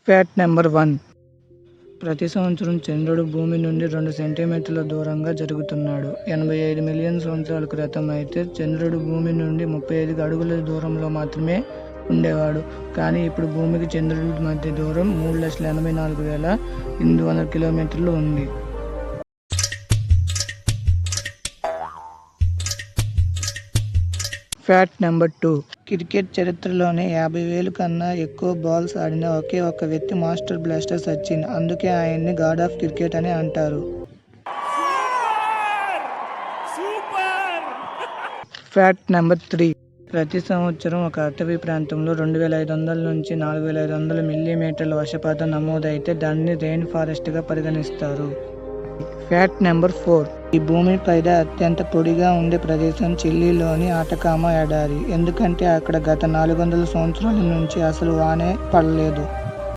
Fact number 1. ప్రతి సంవత్సరం చంద్రుడు భూమి నుండి 2 సెంటీమీటర్ల దూరంగా జరుగుతున్నాడు. 85 మిలియన్ సంవత్సరాల క్రితం అయితే చంద్రుడు భూమి నుండి 35 అడుగుల దూరంలో మాత్రమే ఉండేవాడు. కానీ ఇప్పుడు భూమికి చంద్రుడి మధ్య దూరం 3,84,800 కిలోమీటర్లు ఉంది. Fact number 2. క్రికెట్ చరిత్రలోనే 50,000 కన్నా ఎక్కువ బాల్స్ ఆడిన ఒకే ఒక్క వ్యక్తి మాస్టర్ బ్లాస్టర్ సచిన్. అందుకే ఆయన్ని గాడ్ ఆఫ్ క్రికెట్ అని అంటారు. Fact number 3. ప్రతి సంవత్సరం ఒక అటవీ ప్రాంతంలో 2,500 నుంచి 4,500 మిల్లీమీటర్ల వర్షపాతం నమోదైతే దాన్ని రెయిన్ ఫారెస్ట్గా పరిగణిస్తారు. Fact number 4. ఈ భూమిపైన అత్యంత పొడిగా ఉండే ప్రదేశం చిలీలోని అటకామా ఎడారి. ఎందుకంటే అక్కడ గత 400 సంవత్సరాల నుంచి అసలు వానే పడలేదు.